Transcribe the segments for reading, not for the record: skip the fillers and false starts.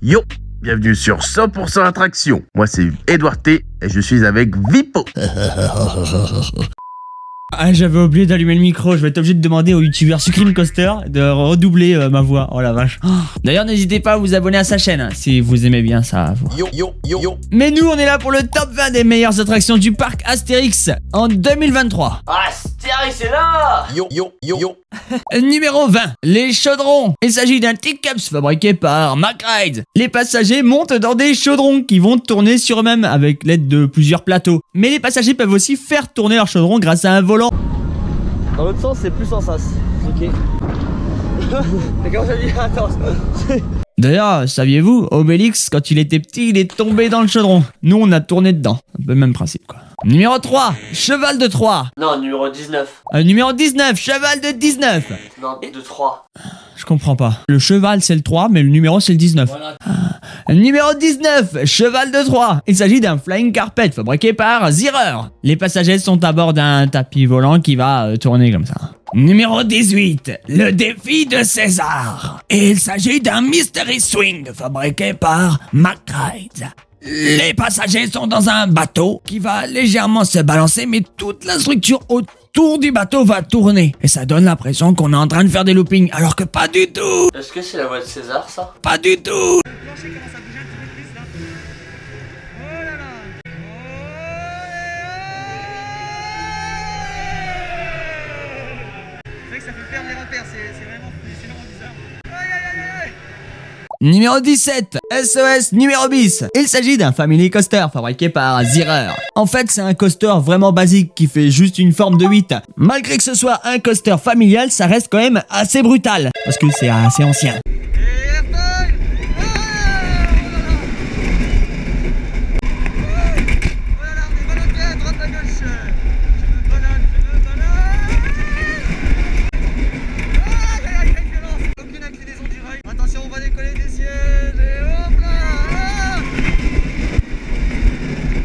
Yo, bienvenue sur 100% Attraction. Moi c'est Edouard T et je suis avec Vipo. Ah, j'avais oublié d'allumer le micro, je vais être obligé de demander au youtubeur Sucreme Coaster de redoubler ma voix. Oh la vache. D'ailleurs, n'hésitez pas à vous abonner à sa chaîne hein, si vous aimez bien ça. Yo. Mais nous, on est là pour le top 20 des meilleures attractions du parc Astérix en 2023. Astérix est là. Yo. Numéro 20, les chaudrons. Il s'agit d'un T-Cups fabriqué par McRide. Les passagers montent dans des chaudrons qui vont tourner sur eux-mêmes avec l'aide de plusieurs plateaux. Mais les passagers peuvent aussi faire tourner leur chaudron grâce à un volant. Dans l'autre sens, c'est plus en sas. Ok. Mais comment ça dit? Attends. D'ailleurs, saviez-vous, Obélix, quand il était petit, il est tombé dans le chaudron. Nous, on a tourné dedans. Un peu le même principe, quoi. Numéro 3, cheval de Troie. Non, numéro 19. Numéro 19, cheval de 19. Non, de 3. Je comprends pas. Le cheval, c'est le 3, mais le numéro, c'est le 19. Voilà. Numéro 19, cheval de Troie. Il s'agit d'un flying carpet fabriqué par Zirer. Les passagers sont à bord d'un tapis volant qui va tourner comme ça. Numéro 18, le défi de César. Et il s'agit d'un mystery swing fabriqué par McRide. Les passagers sont dans un bateau qui va légèrement se balancer, mais toute la structure autour du bateau va tourner. Et ça donne l'impression qu'on est en train de faire des loopings, alors que pas du tout. Est-ce que c'est la voix de César, ça? Pas du tout. Ça fait perdre les repères, c'est vraiment bizarre. Numéro 17, SOS numéro bis. Il s'agit d'un family coaster fabriqué par Zirer. En fait, c'est un coaster vraiment basique qui fait juste une forme de 8. Malgré que ce soit un coaster familial, ça reste quand même assez brutal. Parce que c'est assez ancien. Attention, on va décoller des sièges et hop là.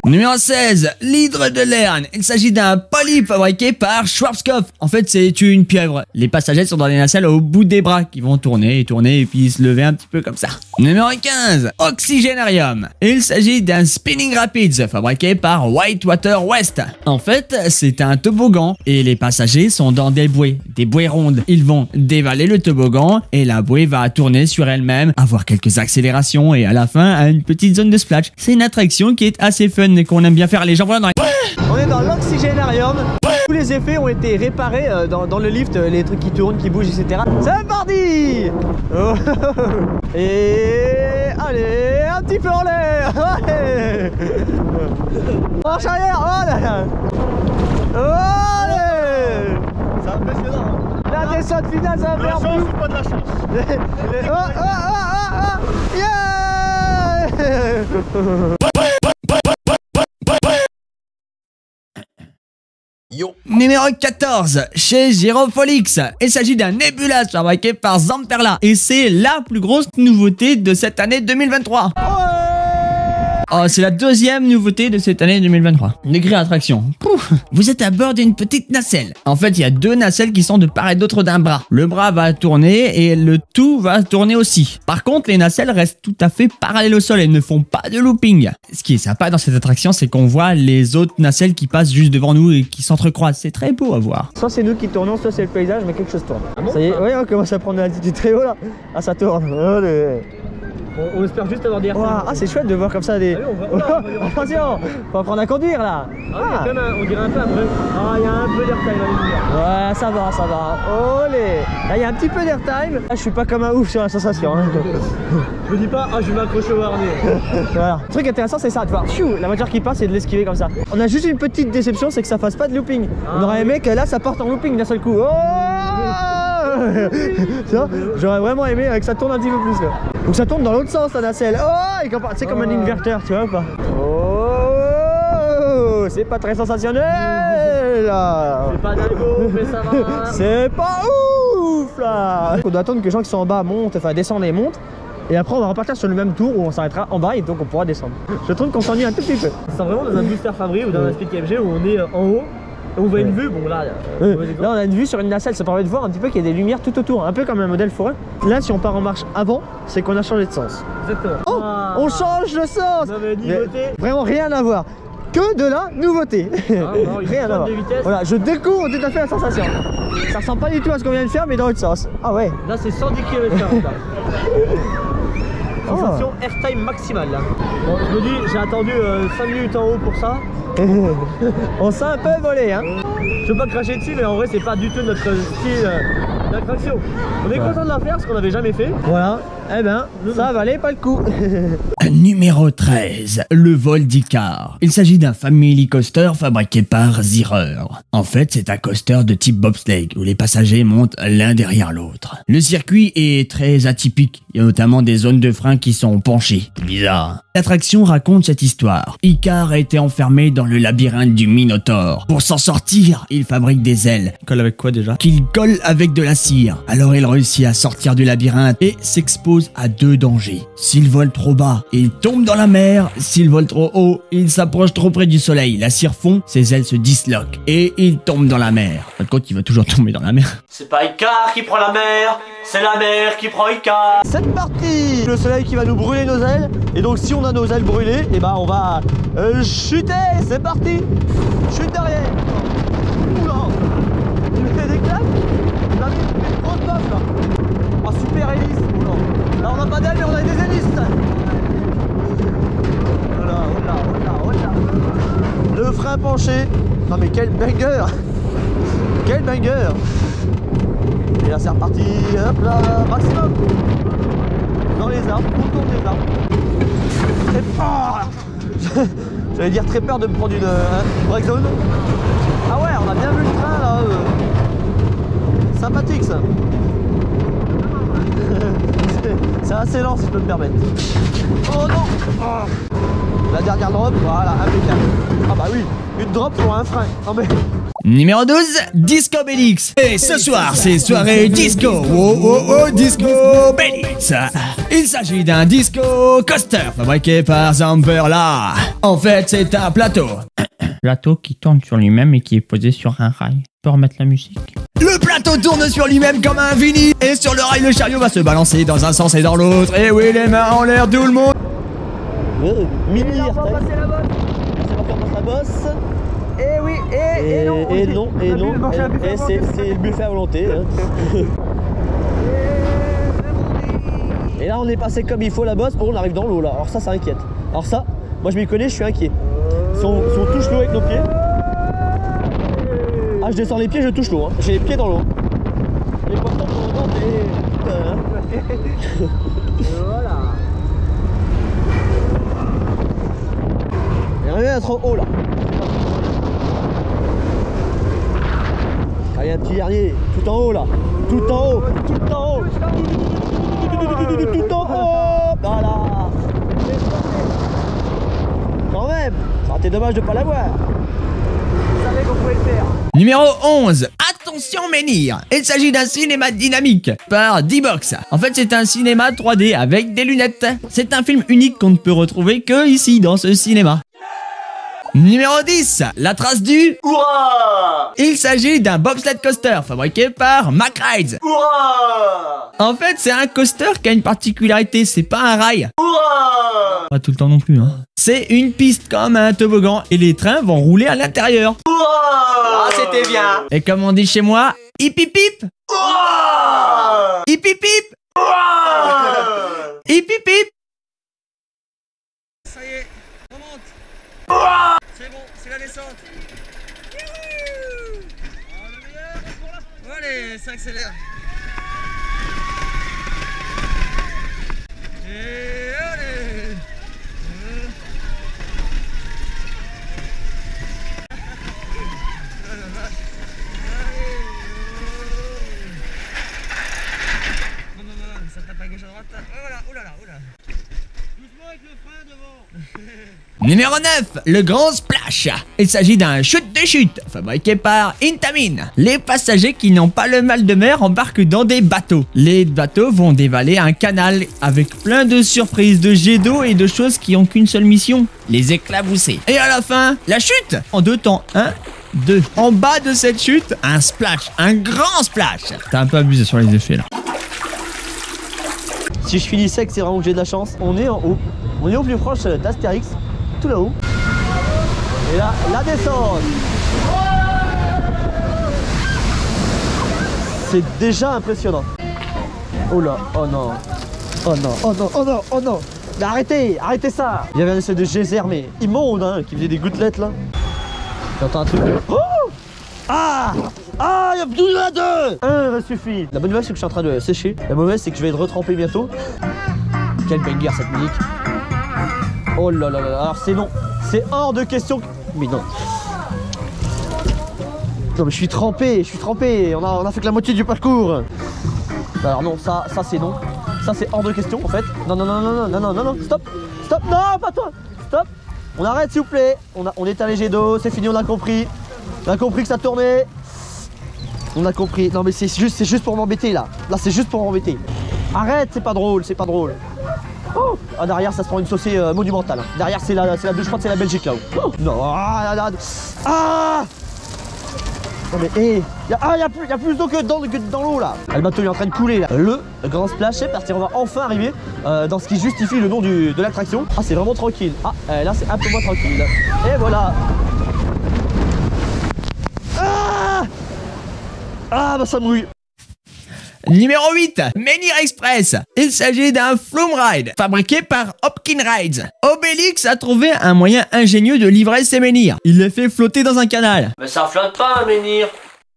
Numéro 16, l'hydre de Lerne. Il s'agit d'un polype fabriqué par Schwarzkopf. En fait, c'est une pieuvre. Les passagers sont dans des nacelles au bout des bras qui vont tourner et puis se lever un petit peu comme ça. Numéro 15, Oxygénarium. Il s'agit d'un spinning rapids fabriqué par Whitewater West. En fait, c'est un toboggan et les passagers sont dans des bouées rondes. Ils vont dévaler le toboggan et la bouée va tourner sur elle-même, avoir quelques accélérations et à la fin, à une petite zone de splash. C'est une attraction qui est assez fun et qu'on aime bien faire. Les gens vont dans les... On est dans l'oxygénarium. Tous les effets ont été réparés dans le lift, les trucs qui tournent, qui bougent, etc. C'est parti. Oh. Et allez, un petit peu en l'air. Ouais. Marche arrière. Oh là là. Allez. C'est impressionnant. La descente finale, ça va faire plus. Ou pas de la chance. Yeah. Yo. Numéro 14, chez Gyrofolix. Il s'agit d'un Nebula fabriqué par Zamperla. Et c'est la plus grosse nouveauté de cette année 2023. Oh, c'est la deuxième nouveauté de cette année 2023. Décrit attraction. Pouf. Vous êtes à bord d'une petite nacelle. En fait, il y a deux nacelles qui sont de part et d'autre d'un bras. Le bras va tourner et le tout va tourner aussi. Par contre, les nacelles restent tout à fait parallèles au sol et ne font pas de looping. Ce qui est sympa dans cette attraction, c'est qu'on voit les autres nacelles qui passent juste devant nous et qui s'entrecroisent. C'est très beau à voir. Soit c'est nous qui tournons, soit c'est le paysage, mais quelque chose tourne. Ah bon, ça y est, ouais, on commence à prendre de l'altitude très haut là. Ah, ça tourne. Allez. On espère juste avoir des RTM. Ah, c'est chouette de voir comme ça des... Attention, faut apprendre à conduire là. Ah, il y a on dirait un peu un vrai. Ah, il y a un peu d'airtime à l'univers. Ouais, ça va, ça va. Olé. Là, il y a un petit peu d'airtime. Là, je suis pas comme un ouf sur la sensation. Hein. Je me dis pas, ah, je vais m'accrocher au harnais. Voilà. Le truc intéressant, c'est ça, tu vois. La voiture qui passe et de l'esquiver comme ça. On a juste une petite déception, c'est que ça fasse pas de looping. On aurait aimé que là, ça parte en looping d'un seul coup. Oh. J'aurais vraiment aimé que ça tourne un petit peu plus là. Donc ça tourne dans l'autre sens la nacelle. Oh, c'est comme un inverteur, tu vois ou pas? Oh, c'est pas très sensationnel là. C'est pas dingo, mais ça va. C'est pas ouf là. On doit attendre que les gens qui sont en bas montent, enfin descendent et montent. Et après on va repartir sur le même tour où on s'arrêtera en bas et donc on pourra descendre. Je trouve qu'on s'ennuie un tout petit peu. C'est vraiment dans un booster Fabri ou dans un speed KMG où on est en haut On voit une vue, bon là... là on a une vue sur une nacelle, ça permet de voir un petit peu qu'il y a des lumières tout autour, un peu comme un modèle forêt. Là si on part en marche avant, c'est qu'on a changé de sens. Exactement. Oh, on change de sens. Mais vraiment rien à voir. Que de la nouveauté. Rien à voir. Voilà, je découvre tout à fait la sensation. Ça ressemble pas du tout à ce qu'on vient de faire, mais dans l'autre sens. Ah ouais. Là c'est 110 km/h. Sensation airtime maximale là. Bon, je me dis, j'ai attendu 5 minutes en haut pour ça. On s'est un peu volé hein. Je veux pas cracher dessus, mais en vrai c'est pas du tout notre style d'attraction. On est content de la faire parce qu'on n'avait jamais fait. Voilà, eh ben ça valait pas le coup. Numéro 13, le vol d'Icar. Il s'agit d'un family coaster fabriqué par Zierer. En fait, c'est un coaster de type bobsleigh où les passagers montent l'un derrière l'autre. Le circuit est très atypique. Il y a notamment des zones de frein qui sont penchées. Bizarre. L'attraction raconte cette histoire. Icar a été enfermé dans le labyrinthe du Minotaure. Pour s'en sortir, il fabrique des ailes. Colle avec quoi déjà? Qu'il colle avec de la cire. Alors il réussit à sortir du labyrinthe et s'expose à 2 dangers. S'il vole trop bas, il tombe dans la mer. S'il vole trop haut, il s'approche trop près du soleil. La cire fond, ses ailes se disloquent et il tombe dans la mer. Par contre, il va toujours tomber dans la mer. C'est pas Icar qui prend la mer, c'est la mer qui prend Icar. C'est parti. Le soleil qui va nous brûler nos ailes. Et donc si on a nos ailes brûlées, et ben on va chuter. C'est parti. Chute derrière. Oula. Il me fait des claques. On a mis une grosse bosse là. Oh super hélice. Oula. Là on a pas d'ailes mais on a des hélices. Oula, oula, oula, oula. Le frein penché. Non mais quel banger. Quel banger. Et là c'est reparti, hop là, maximum. Dans les arbres, autour des arbres. J'allais dire très peur de me prendre une break zone. Ah ouais, on a bien vu le train là. Sympathique ça. C'est assez lent si je peux me permettre. Oh non. La dernière drop, voilà, impeccable. Ah bah oui, une drop pour un frein. Non mais... Numéro 12, Disco Bellix. Et ce soir, c'est soirée disco. Oh oh oh, Disco Bellix. Il s'agit d'un disco coaster fabriqué par Zamperla. En fait, c'est un plateau. Plateau qui tourne sur lui-même et qui est posé sur un rail. Tu peux remettre la musique? Le plateau tourne sur lui-même comme un vinyle. Et sur le rail, le chariot va se balancer dans un sens et dans l'autre. Et oui, les mains en l'air, tout le monde. Mini airtime. On va passer la bosse. C'est là qu'on passe la bosse. Et oui, et non. Et non, et non. Et c'est le buffet à volonté. Hein. Et là, on est passé comme il faut la bosse. Oh, on arrive dans l'eau là. Alors ça inquiète. Alors ça, moi je m'y connais, je suis inquiet. Si on touche l'eau avec nos pieds. Ah, je descends les pieds, je touche l'eau. Hein. J'ai les pieds dans l'eau. Les poissons sont dans des... Voilà. Et rien trop haut là. Allez, un petit dernier, tout en haut là, tout en haut, tout en haut, tout en haut, voilà. Quand même, ça aurait été dommage de pas l'avoir. Vous savez qu'on pouvait le faire. Numéro 11, attention menhir. Il s'agit d'un cinéma dynamique par D-Box. En fait, c'est un cinéma 3D avec des lunettes. C'est un film unique qu'on ne peut retrouver que ici dans ce cinéma. Numéro 10, la trace du Hurrah! Il s'agit d'un bobsled coaster fabriqué par Mack Rides. Hurrah! En fait, c'est un coaster qui a une particularité, c'est pas un rail. Hurrah! Pas tout le temps non plus, hein. C'est une piste comme un toboggan et les trains vont rouler à l'intérieur. Hurrah! Ah, c'était bien! Et comme on dit chez moi, hip hip hip! Hurrah! Hip hip hip! Hurrah! Hip hip hip! Ça y est, on monte. C'est bon, c'est la descente. Youhou. Ah, le meilleur pour la... Allez, ça accélère. Et allez. Non, ça tape à gauche à droite. Voilà, oulala, oulala. Doucement avec le frein devant. Numéro 9, le grand splash. Il s'agit d'un chute de chute fabriqué par Intamin. Les passagers qui n'ont pas le mal de mer embarquent dans des bateaux. Les bateaux vont dévaler un canal avec plein de surprises, de jets d'eau et de choses qui ont qu'une seule mission, les éclabousser. Et à la fin, la chute en 2 temps. 1 2. En bas de cette chute, un splash, un grand splash. T'as un peu abusé sur les effets là. Si je finis sec, c'est vraiment que j'ai de la chance. On est en haut. On est au plus proche d'Astérix, tout là-haut. Et là, la descente. C'est déjà impressionnant. Oh là, oh non. Oh non, oh non, oh non, oh non. Mais arrêtez, arrêtez ça. Il y avait un essai de geyser, mais immonde, hein, qui faisait des gouttelettes là. J'entends un truc. Oh ah ah, il y a plus de deux. Un va suffire. La bonne nouvelle, c'est que je suis en train de sécher. La mauvaise, c'est que je vais être retrempé bientôt. Quelle banger cette musique. Oh là là là. Alors c'est non. C'est hors de question. Mais non. Non mais je suis trempé, on a fait que la moitié du parcours. Alors non, ça c'est non. Ça c'est hors de question en fait. Non, non, non, non, non, non, non, non, non, stop. Stop, non, pas toi. Stop. On arrête s'il vous plaît. On est allégé d'eau, c'est fini, on a compris. On a compris que ça tournait. On a compris. Non mais c'est juste pour m'embêter là. Là c'est juste pour m'embêter. Arrête, c'est pas drôle, c'est pas drôle. Oh ah, derrière ça se prend une saucée monumentale. Derrière c'est la je crois que c'est la Belgique là-haut. Oh non, ah, non mais hé, y a plus d'eau que dans l'eau là. Ah, le bateau est en train de couler là. Le grand splash est parti, on va enfin arriver dans ce qui justifie le nom de l'attraction. Ah c'est vraiment tranquille. Ah là c'est un peu moins tranquille. Et voilà. Ah bah ça mouille. Numéro 8, Menhir Express. Il s'agit d'un flume ride fabriqué par Hopkins Rides. Obélix a trouvé un moyen ingénieux de livrer ses menhirs. Il les fait flotter dans un canal. Mais ça flotte pas un menhir.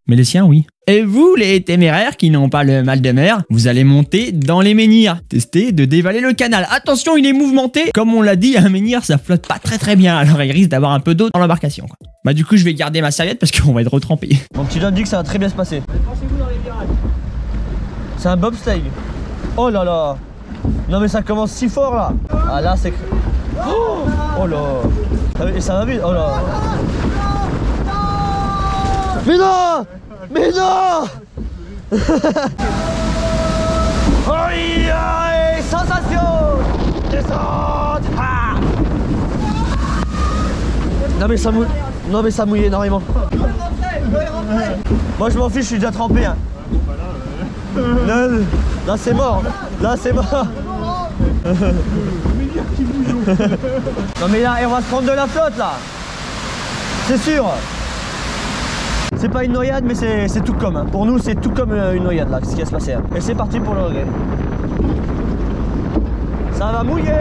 Mais les siens, oui. Et vous, les téméraires qui n'ont pas le mal de mer, vous allez monter dans les menhirs. Tester de dévaler le canal. Attention, il est mouvementé. Comme on l'a dit, un menhir, ça flotte pas très bien. Alors il risque d'avoir un peu d'eau dans l'embarcation. Bah du coup, je vais garder ma serviette parce qu'on va être retrempé. Mon petit John dit que ça va très bien se passer. Pensez-vous dans les virages. C'est un bobsleigh. Oh là là. Non mais ça commence si fort là. Ah là c'est... Oh là. Et ça va vite. Oh là. Mais non. Mais non. Aïe aïe. Sensation. Descente. Ah. Non mais ça mouille. Non mais ça mouille énormément. Moi je m'en fiche, je suis déjà trempé hein. Là c'est mort. Là c'est mort. Non mais là on va se prendre de la flotte là. C'est sûr. C'est pas une noyade mais c'est tout comme hein. Pour nous c'est tout comme une noyade là, ce qui va se passer hein. Et c'est parti pour le regret. Ça va mouiller.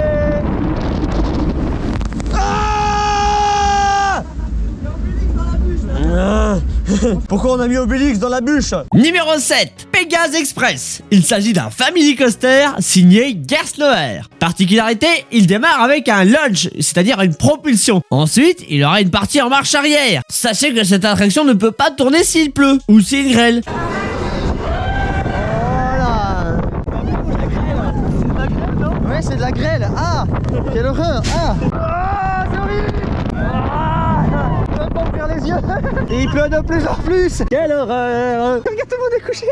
Pourquoi on a mis Obélix dans la bûche? Numéro 7, Pégase Express. Il s'agit d'un family coaster signé Gerstlauer. Particularité, il démarre avec un launch, c'est-à-dire une propulsion. Ensuite, il aura une partie en marche arrière. Sachez que cette attraction ne peut pas tourner s'il pleut ou s'il grêle. Voilà. Ouais, c'est de la grêle. Ah, quelle horreur. Ah, c'est horrible. Les yeux. Et il pleut de plus en plus. Quelle horreur. Regarde, tout le monde est couché.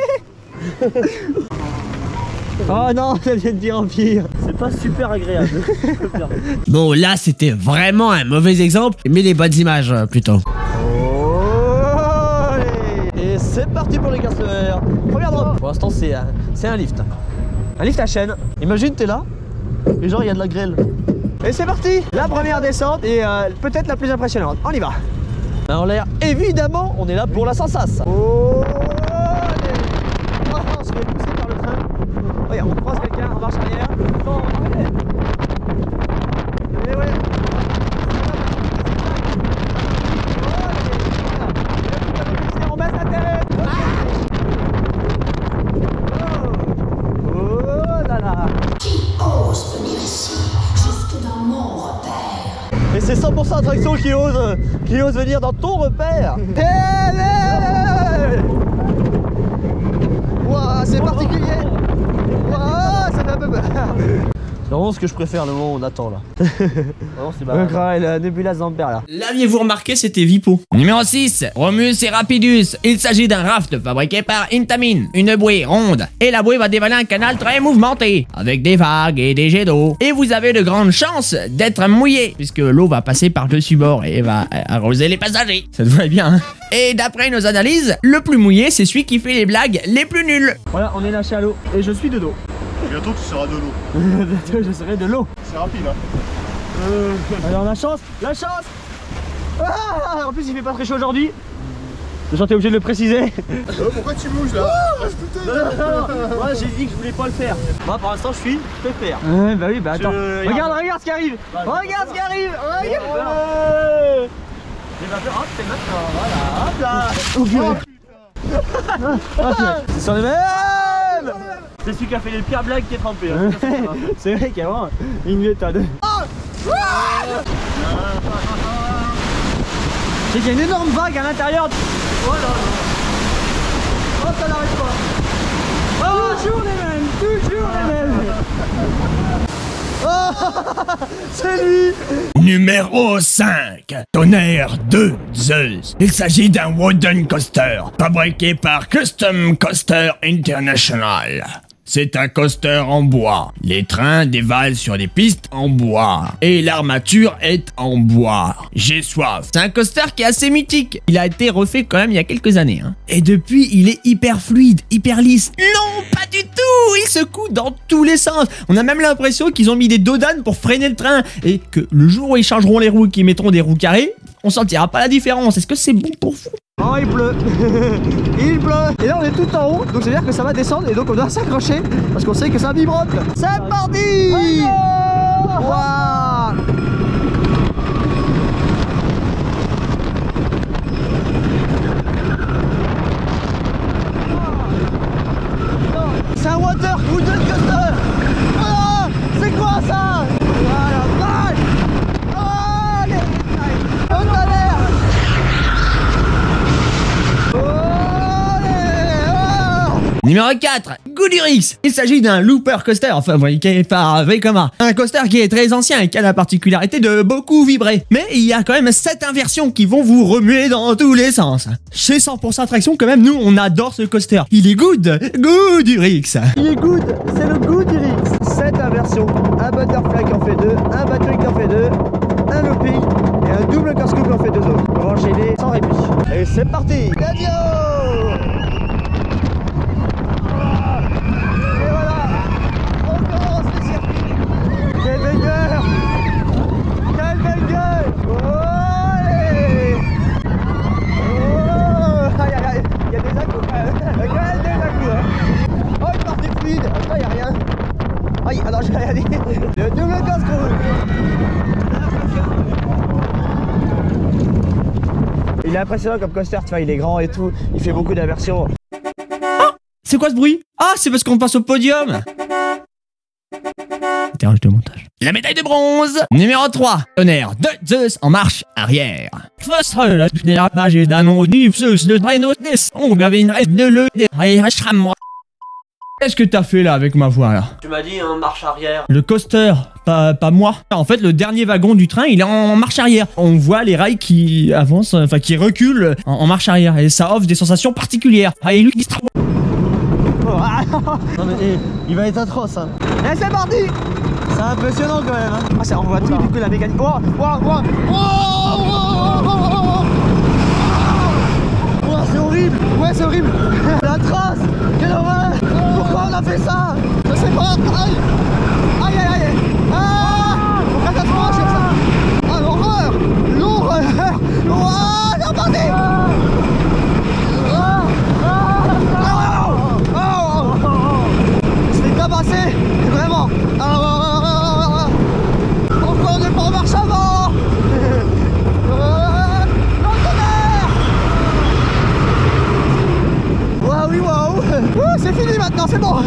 Oh non, ça vient de dire en pire. C'est pas super agréable. Bon, là, c'était vraiment un mauvais exemple, mais des bonnes images, plutôt. Oh, et c'est parti pour les Gerstlauer. Première drop. Pour l'instant, c'est un lift. Un lift à chaîne. Imagine, t'es là, et genre, il y a de la grêle. Et c'est parti. La première descente, et peut-être la plus impressionnante. On y va. En l'air, évidemment, on est là pour la sensas. Oh, allez. Oh, on se fait pousser par le train. Regarde, on croise quelqu'un en marche arrière. Bon, allez. Et ouais. On baisse la tête. Oh là là. Qui ose venir ici, jusque dans mon repère? Et c'est 100% attraction qui ose venir dans ton repère. Wow, c'est particulier. Wow, ça fait un peu peur. C'est vraiment ce que je préfère, le moment où on attend là. Vraiment, c'est marrant. La Nebula Zamper là. L'aviez-vous remarqué, c'était Vipo. Numéro 6, Romus et Rapidus. Il s'agit d'un raft fabriqué par Intamin. Une bouée ronde. Et la bouée va dévaler un canal très mouvementé, avec des vagues et des jets d'eau. Et vous avez de grandes chances d'être mouillé, puisque l'eau va passer par-dessus bord et va arroser les passagers. Ça devrait bien, hein. Et d'après nos analyses, le plus mouillé, c'est celui qui fait les blagues les plus nulles. Voilà, on est lâché à l'eau et je suis de dos. Bientôt tu seras de l'eau. Bientôt je serai de l'eau. C'est rapide hein. Alors la chance, la chance. Ah, en plus il fait pas très chaud aujourd'hui. Genre t'es obligé de le préciser. Pourquoi tu bouges là? Non. Moi j'ai dit que je voulais pas le faire. Moi pour l'instant je suis pépère. Ouais bah oui bah attends. Regarde ce qui arrive. Regarde ce qui arrive. Regarde. Il va faire hop, c'est maintenant. Voilà, hop là. C'est sur les mêmes. C'est celui qui a fait les pires blagues qui est trempé. Hein. C'est vrai qu'il y a vraiment une méthode. C'est qu'il y a une énorme vague à l'intérieur. Oh là là. Oh ça n'arrête pas. Oh, toujours les mêmes. Oh, c'est lui. Numéro 5, Tonnerre de Zeus. Il s'agit d'un wooden coaster, fabriqué par Custom Coaster International. C'est un coaster en bois. Les trains dévalent sur des pistes en bois. Et l'armature est en bois. J'ai soif. C'est un coaster qui est assez mythique. Il a été refait quand même il y a quelques années. Hein. Et depuis, il est hyper fluide, hyper lisse. Non, pas du tout. Il secoue dans tous les sens. On a même l'impression qu'ils ont mis des dodanes pour freiner le train. Et que le jour où ils changeront les roues et qu'ils mettront des roues carrées, on sentira pas la différence. Est-ce que c'est bon pour vous? Oh il pleut. Il pleut. Et là on est tout en haut, donc ça veut dire que ça va descendre et donc on doit s'accrocher parce qu'on sait que ça vibrote. C'est parti. Wow. C'est un water wooden coaster. Oh, c'est quoi ça? Voilà, oh, les... Numéro 4, Goodyrix. Il s'agit d'un looper coaster, fabriqué par Vekoma. Un coaster qui est très ancien et qui a la particularité de beaucoup vibrer. Mais il y a quand même 7 inversions qui vont vous remuer dans tous les sens. Chez 100% traction quand même, nous on adore ce coaster. Il est good, Goodyrix. Il est good, c'est le Goodyrix. 7 inversions, un butterfly qui en fait 2, un battery qui en fait 2, un looping et un double casse-coupe qui en fait 2 autres. On va enchaîner sans répit. Et c'est parti. Gadio. Alors j'ai rien dit. Le double casse-coupe. Il est impressionnant comme coaster, tu vois, il est grand et tout, il fait beaucoup d'inversions. Ah, c'est quoi ce bruit? Ah, c'est parce qu'on passe au podium. Étage de montage. La médaille de bronze. Numéro 3, Tonnerre de Zeus en marche arrière. Qu'est-ce que t'as fait là avec ma voix là? Tu m'as dit en marche arrière. Le coaster, pas moi. En fait, le dernier wagon du train, il est en marche arrière. On voit les rails qui avancent, enfin qui reculent en marche arrière. Et ça offre des sensations particulières. Ah, et lui, non mais il va être atroce hein. Et c'est parti. C'est impressionnant quand même hein. Ah, ça, on voit tout du coup la mécanique. Oh, c'est horrible. Ouais c'est horrible. La trace. Quelle horreur. Pourquoi on a fait ça? Je sais pas. Aïe. Aïe aïe aïe. Ah, on va s'accrocher sur ça. Ah l'horreur. L'horreur. Oh, c'est parti. Tabassé, vraiment. Encore on n'est pas en marche avant. Waouh, oui, waouh. C'est fini maintenant, c'est bon.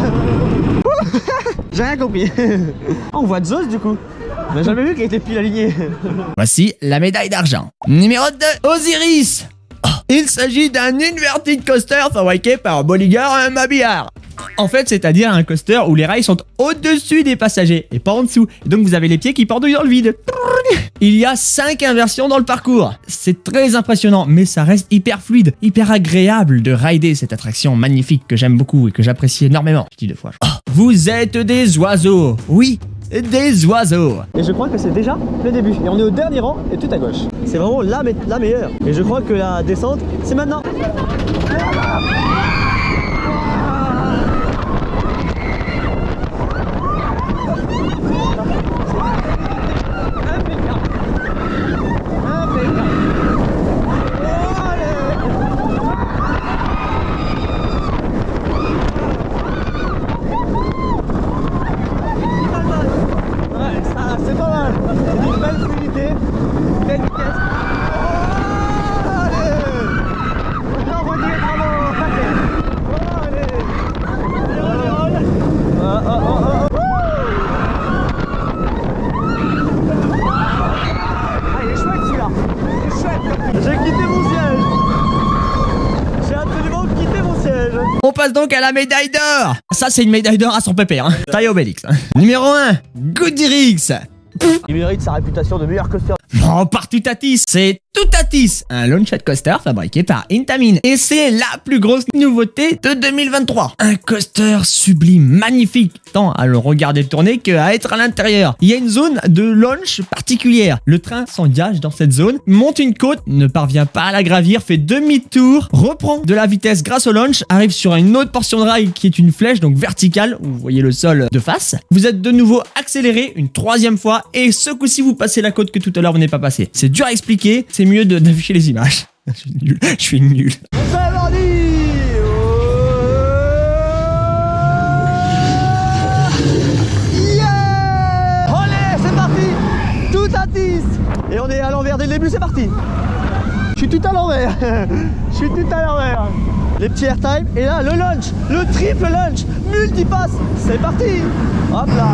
J'ai rien compris. On voit Zeus du coup. On n'a jamais vu qu'il était pile aligné. Voici la médaille d'argent. Numéro 2, Osiris. Oh, il s'agit d'un inverted coaster fabriqué par Bolliger & Mabillard. En fait, c'est-à-dire un coaster où les rails sont au-dessus des passagers et pas en dessous. Et donc vous avez les pieds qui pendouillent dans le vide. Il y a 5 inversions dans le parcours. C'est très impressionnant, mais ça reste hyper fluide, hyper agréable de rider cette attraction magnifique que j'aime beaucoup et que j'apprécie énormément. Je dis 2 fois. Oh, vous êtes des oiseaux. Oui, des oiseaux. Et je crois que c'est déjà le début. Et on est au dernier rang et tout à gauche. C'est vraiment la meilleure. Et je crois que la descente, c'est maintenant. On passe donc à la médaille d'or. Ça, c'est une médaille d'or à son pépère. Hein. Taille Obélix. Numéro 1, Goodyrix. Il mérite sa réputation de meilleur coaster. Oh, par Toutatis, c'est Toutatis, un launched coaster fabriqué par Intamin. Et c'est la plus grosse nouveauté de 2023. Un coaster sublime, magnifique, tant à le regarder tourner qu'à être à l'intérieur. Il y a une zone de launch particulière. Le train s'engage dans cette zone, monte une côte, ne parvient pas à la gravir, fait demi-tour, reprend de la vitesse grâce au launch, arrive sur une autre portion de rail qui est une flèche, donc verticale, où vous voyez le sol de face. Vous êtes de nouveau accéléré une 3e fois, et ce coup-ci vous passez la côte que tout à l'heure vous n'êtes pas passé. C'est dur à expliquer, c'est mieux d'afficher les images. Je suis nul. C'est parti. Yeah. Allez, c'est parti. Toutatis. Et on est à l'envers dès le début, c'est parti. Je suis tout à l'envers. Je suis tout à l'envers. Les petits airtime. Et là, le launch. Le triple launch. Multipass. C'est parti. Hop là.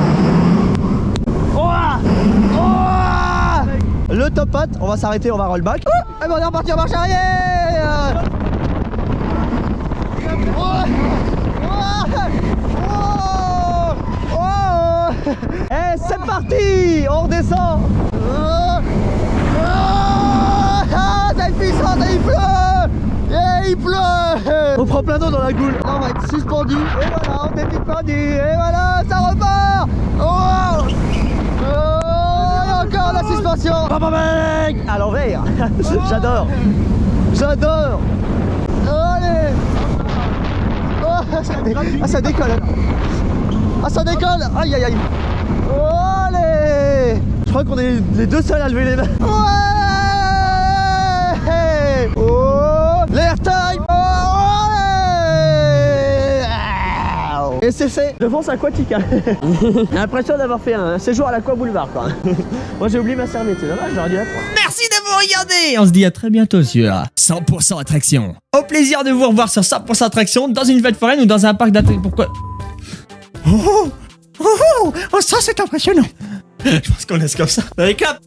Le top hat, on va s'arrêter, on va rollback. Et on est reparti en marche arrière. Et c'est parti. On redescend. C'est puissant, il pleut. Et il pleut. On prend plein d'eau dans la goule. Là, on va être suspendu. Et voilà, on est suspendu. Et voilà, ça repart. Encore la suspension. À l'envers. J'adore. J'adore. Allez. Ah, ça décolle. Ah, ça décolle. Aïe aïe aïe. Allez. Je crois qu'on est les deux seuls à lever les mains. Ouais. Oh. L'airtime. Et c'est fait. Je pense aquatique. Hein. J'ai l'impression d'avoir fait un séjour à l'Aqua Boulevard quoi. Moi j'ai oublié ma serviette, c'est dommage, j'aurais dû la prendre. Merci d'avoir regardé. On se dit à très bientôt sur 100% attraction. Au plaisir de vous revoir sur 100% attraction dans une fête foraine ou dans un parc d'attractions. Pourquoi? Oh, ça c'est impressionnant. Je pense qu'on laisse comme ça. Allez, cap.